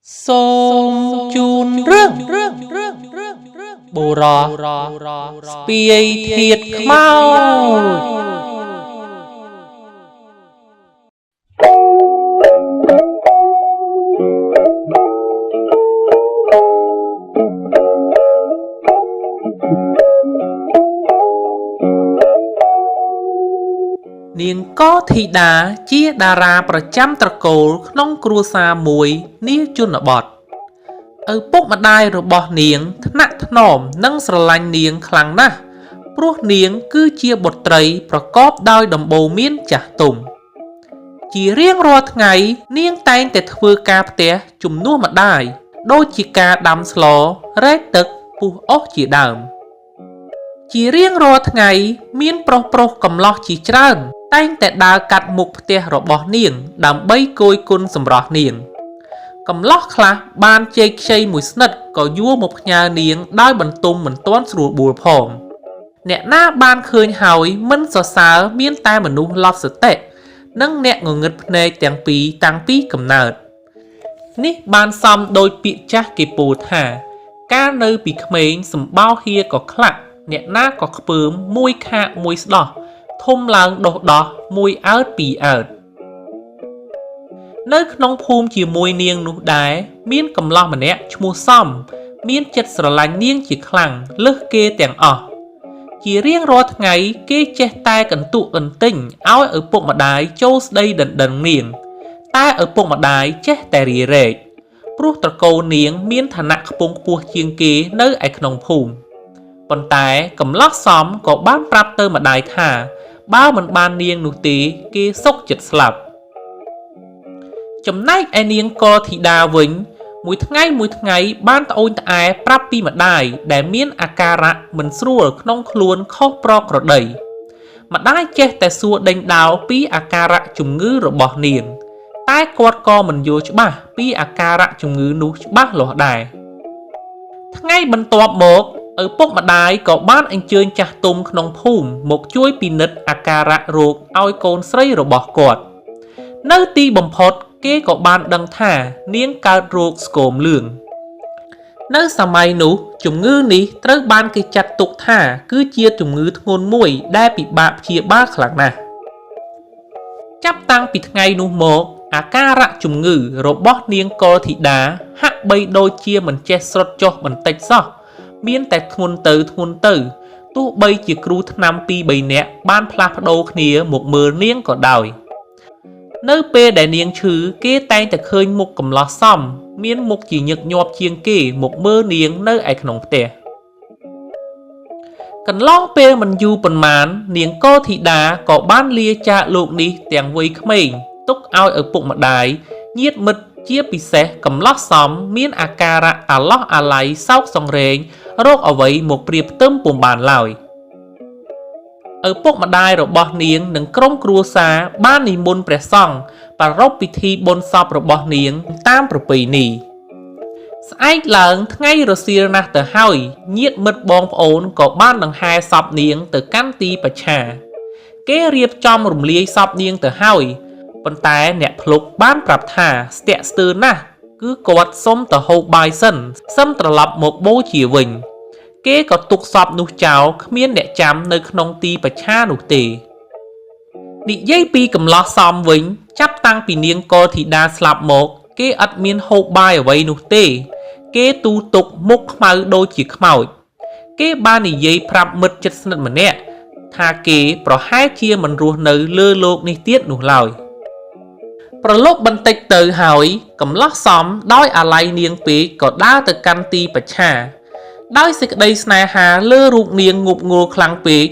Sôm chun rương bồ rò spia thiệt mau Niên có thị đá chia đà raประจำตระกูลក្នុងគ្រួសារមួយនាជនបទឪពុកម្ដាយរបស់នាងថ្នាក់ថ្នមនិងស្រឡាញ់នាងខ្លាំងណាស់ព្រោះនាងគឺជាបុត្រីប្រកបដោយដំបូន្មានចាស់ទុំជារៀងរាល់ថ្ងៃនាងតែងតែធ្វើការផ្ទះជំនួសម្ដាយដូចជាការដាំស្លរែកទឹកពុះអុសជាដើមជារៀងរាល់ថ្ងៃមានប្រុសកំឡោះជាច្រើនតែងតែដើរកាត់មុខផ្ទះរបស់នាងដើម្បីគយគន់សម្រស់នាងកំឡោះខ្លះបានជែកខ្ចីមួយស្និតក៏យួរមកផ្ញើនាងដោយបន្ទុំមិនទាន់ស្រួលបួលផងអ្នកណាបានឃើញហើយមិនសរសើរមានតែមនុស្សឡប់សតិនិងអ្នកងងឹតភ្នែកទាំងពីរតាំងពីកំណើតនេះបានសមដោយពាក្យចាស់គេពោលថាកាលនៅពីក្មេងសម្បោហៀក៏ខ្លាក់អ្នកណាក៏ខ្ពើមមួយខាកមួយស្ដោះធំឡើងដោះមួយអើតពីរអើតនៅក្នុងភូមិជាមួយនាងនោះដែរមានកំឡោះម្នាក់ឈ្មោះសំមានចិត្តស្រឡាញ់នាងជាខ្លាំងលើសគេទាំងអស់ជារៀងរាល់ថ្ងៃគេចេះតែកន្ទុកកន្ទិញឲ្យឪពុកម្ដាយចូលស្ដីដណ្ដឹងនាងតែឪពុកម្ដាយចេះតែរារែកព្រោះត្រកូលនាងមានឋានៈខ្ពង់ខ្ពស់ជាងគេនៅឯក្នុងភូមិប៉ុន្តែកំឡោះសំក៏បានប្រាប់ទៅម្ដាយថាបើមិនបាននាងនោះទេគេសុកចិត្តស្លាប់ចំណែកឯនាងកធីតាវិញមួយថ្ងៃបានត្អូញត្អែប្រាប់ពីម្ដាយដែលមានអាការៈមិនស្រួលក្នុងខ្លួនខុសប្រក្រតីម្ដាយចេះតែសួរដេញដោលពីអាការៈជំងឺរបស់នាងតែគាត់ក៏មិនយល់ច្បាស់ពីអាការៈជំងឺនោះច្បាស់លាស់ដែរថ្ងៃបន្ទាប់មកឪពុកម្ដាយក៏បានអញ្ជើញចាស់ទុំក្នុងភូមិមកជួយពិនិត្យអាការៈរោគឲ្យកូនស្រីរបស់គាត់នៅទីបំផុតគេក៏បានដឹងថានាងកើតរោគស្គមលឿងនៅសម័យនោះជំងឺនេះត្រូវបានគេចាត់ទុកថាគឺជាជំងឺធ្ងន់មួយដែលពិបាកព្យាបាលខ្លាំងណាស់ចាប់តាំងពីថ្ងៃនោះមកអាការៈជំងឺរបស់នាងកលធីតាហាក់បីដូចជាមិនចេះស្រុតចុះបន្តិចសោះមានតែធ្ងន់ទៅទោះបីជាគ្រូថ្នាំ 2-3 នាក់បានផ្លាស់ប្ដូរគ្នាមកមើលនាងក៏ដោយនៅពេលដែលនាងឈឺគេតែងតែឃើញមុខកំឡោះសំមានមុខជាញឹកញាប់ជាងគេមកមើលនាងនៅឯក្នុងផ្ទះកន្លងពេលមិនយូរប៉ុន្មាននាងកោធីតាក៏បានលាចាកលោកនេះទាំងវ័យក្មេងទុកឲ្យឪពុកម្ដាយញាតិមិត្តជាពិសេសកំឡោះសំមានអាការៈអាឡោះអាល័យសោកសង្រេងរោគអ្វីមកព្រាបផ្ទឹមពុំបានឡើយឪពុកម្ដាយរបស់នាងនិងក្រុមគ្រួសារបាននិមន្តព្រះសង្ឃប្រារព្ធពិធីបុណ្យសពរបស់នាងតាមប្រពៃណីស្អែកឡើងថ្ងៃរសៀលណាស់ទៅហើយញាតិមិត្តបងប្អូនក៏បានដង្ហែសពនាងទៅកាន់ទីបច្ឆាគេរៀបចំរំលាយសពនាងទៅហើយប៉ុន្តែអ្នកភ្លុកបានប្រាប់ថាស្ទាក់ស្ទើរណាស់គឺគាត់សុំទៅហូបបាយសិនសឹមត្រឡប់មកបូជាវិញគេក៏ទុកសពនោះចោលគ្មានអ្នកចាំនៅក្នុងទីបច្ឆានោះទេនិយាយពីកំឡោះសំវិញចាប់តាំងពីនាងកលធីតាស្លាប់មកគេអត់មានហូបបាយអ្វីនោះទេគេទូទុកមុខខ្មៅដូចជាខ្មោចគេបាននិយាយប្រាប់មិត្តជិតស្និទ្ធម្នាក់ថាគេប្រហែលជាមិនរស់នៅលើโลกនេះទៀតនោះឡើយប្រឡប់បន្តិចទៅហើយកំឡោះសំដោយអាល័យនាងពេកក៏ដើរទៅកាន់ទីបច្ឆាដោយសេចក្តីស្នេហាលើរូបនាងងប់ងល់ខ្លាំងពេក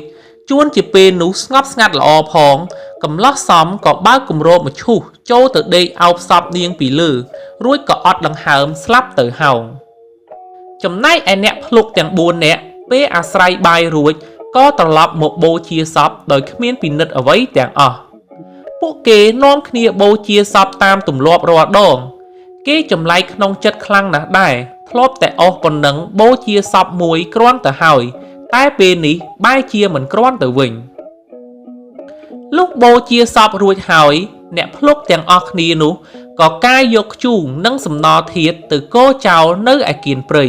ជួនជាពេលនោះស្ងប់ស្ងាត់ល្អផងកំឡោះសំក៏បើកគម្របមឈូសចូលទៅដេកអោបសពនាងពីលើរួចក៏អត់ដង្ហើមស្លាប់ទៅហោងចំណែកឯអ្នកភ្លុកទាំង4នាក់ពេលអាស្រ័យបាយរួចក៏ត្រឡប់មកបូជាសពដោយគ្មានពិនិត្យអ្វីទាំងអស់ពួកគេនាំគ្នាបូជាសពតាមទម្លាប់រាល់ដងគេចម្លែកក្នុងចិត្តខ្លាំងណាស់ដែរធ្លាប់តែអស់ប៉ុណ្ណឹងបូជាសពមួយគ្រាន់ទៅហើយតែពេលនេះបែរជាមិនគ្រាន់ទៅវិញលុះបូជាសពរួចហើយអ្នកភ្លុកទាំងអស់គ្នានោះ ក៏កាយយកខ្ជូងនិងសំណល់ធាតុទៅកោចោលនៅឯគៀនព្រៃ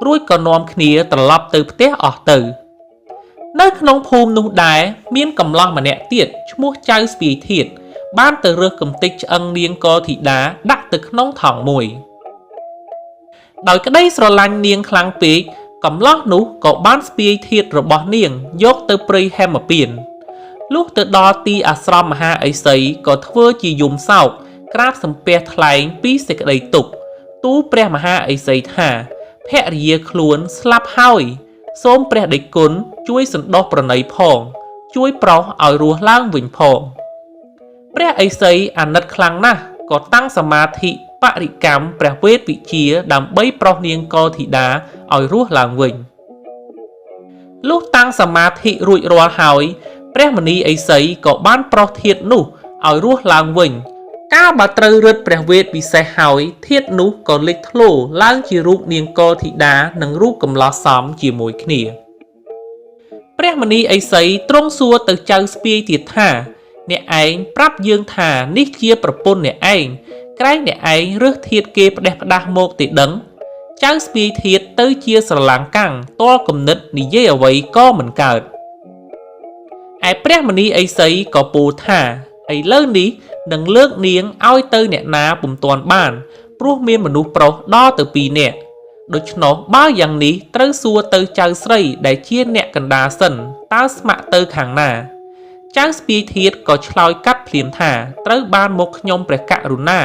រួចក៏នាំគ្នាត្រឡប់ទៅផ្ទះអស់ទៅនៅក្នុងភូមិនោះដែរមានកំឡោះម្នាក់ទៀតឈ្មោះចៅស្ពាយធាតុបានទៅរើសកំទេចឆ្អឹងនាងកោធីតាដាក់ទៅក្នុងថង់មួយដោយក្តីស្រឡាញ់នាងខ្លាំងពេកកំឡោះនោះក៏បានស្ពាយធាតុរបស់នាងយកទៅព្រៃហេមពៀនលុះទៅដល់ទីអាស្រមមហាឥសីក៏ធ្វើជាយំសោកក្រាបសំពះថ្លែងពីសេចក្តីទុក្ខទូលព្រះមហាឥសីថាភរិយាខ្លួនស្លាប់ហើយសូមព្រះដេចគុណជួយសន្តោសប្រណីផងជួយប្រោសឲ្យរស់ឡើងវិញផងព្រះឥសីអាណិតខ្លាំងណាស់ក៏តាំងសមាធិបរិកម្មព្រះវេទវិជាដើម្បីប្រោសនាងកោធីតាឲ្យរស់ឡើងវិញលុះតាំងសមាធិរួចរាល់ហើយព្រះមនីឥសីក៏បានប្រោសធាតុនោះឲ្យរស់ឡើងវិញកាលបើត្រូវរឹតព្រះវេទពិសេសហើយធាតុនោះក៏លេចធ្លោឡើងជារូបនាងកោធីតានិងរូបកំឡោះសមជាមួយគ្នាព្រះមនីឥសីទ្រង់សួរទៅចៅស្ពាយទៀតថាអ្នកឯងប្រាប់យើងថានេះជាប្រពន្ធអ្នកឯងក្រែងអ្នកឯងរើសធាតុគេផ្ដេសផ្ដាស់មកទេដឹងចៅស្ពាយធាតុទៅជាស្រឡាំងកាំងទាល់គំនិតនិយាយអ្វីក៏មិនកើតឯព្រះមនីឥសីក៏ពោលថាឥឡូវនេះនឹងលើកនាងឲ្យទៅអ្នកណាពុំទាន់បានព្រោះមានមនុស្សប្រុសដល់ទៅ2នាក់ដូច្នោះបើយ៉ាងនេះត្រូវសួរទៅចៅស្រីដែលជាអ្នកកណ្ដាលសិនតើស្ម័គ្រទៅខាងណាចៅស្ពាយធាតុក៏ឆ្លើយកាត់ភ្លាមថាត្រូវបានមកខ្ញុំព្រះករុណា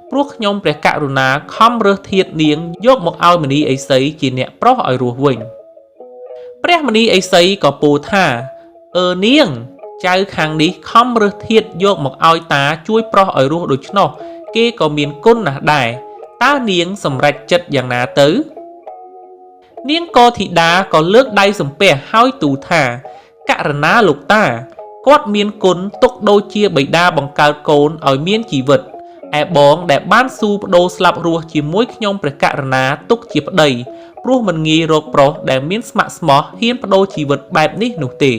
ព្រោះខ្ញុំព្រះករុណាខំរើសធាតុនាងយកមកឲ្យមនីឥសីជាអ្នកប្រុសឲ្យរស់វិញព្រះមនីឥសីក៏ពោលថានាងចៅខាងនេះខំរើសធាតុយកមកឲ្យតាជួយប្រុសឲ្យរស់ដូច្នោះគេក៏មានគុណណាស់ដែរតើនាងសម្រេចចិត្តយ៉ាងណាទៅនាងកោធីតាក៏លើកដៃសំពះហើយទូលថាករណាលោកតាគាត់មានគុណទុកដូចជាបិតាបង្កើតកូនឲ្យមានជីវិតឯបងដែលបានស៊ូបដូរស្លាប់រស់ជាមួយខ្ញុំព្រះករុណាទុកជាប្តីព្រោះមិនងាយរកប្រុសដែលមានស្ម័គ្រស្មោះហ៊ានបដូរជីវិតបែបនេះនោះទេ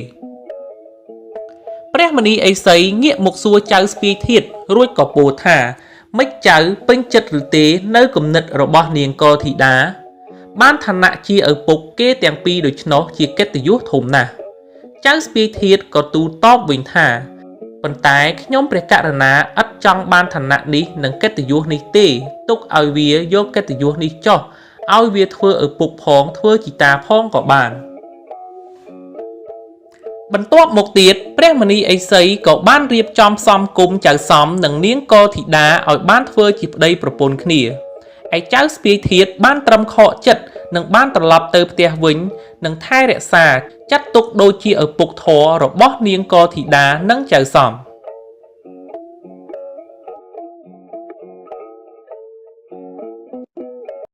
ព្រះមនីឥសីងាកមកសួរចៅស្ពាយធាតុរួចក៏ពោលថាម៉េចចៅពេញចិត្តឬទេនៅគំនិតរបស់នាងកោធីតាបានឋានៈជាឪពុកគេទាំងពីរដូច្នោះជាកិត្តិយសធំណាស់ចៅស្ពាយធាតុក៏ទូលតបវិញថាប៉ុន្តែខ្ញុំព្រះករុណាឥតចង់បានឋានៈនេះនិងកិត្តិយសនេះទេទុកឲ្យវាយកកិត្តិយសនេះចោះឲ្យវាធ្វើឪពុកផងធ្វើជីតាផងក៏បានបន្ទាប់មកទៀតព្រះមនីឥសីក៏បានរៀបចំសំគុំចៅសំនិងនាងកោធីតាឲ្យបានធ្វើជាប្តីប្រពន្ធគ្នាឯចៅស្ពាយធាតុបានត្រឹមខកចិត្តនិងបានត្រឡប់ទៅផ្ទះវិញនិងថែរក្សាចាត់ទុកដូចជាឪពុកធម៌របស់នាងកោធីតានិងចៅសំ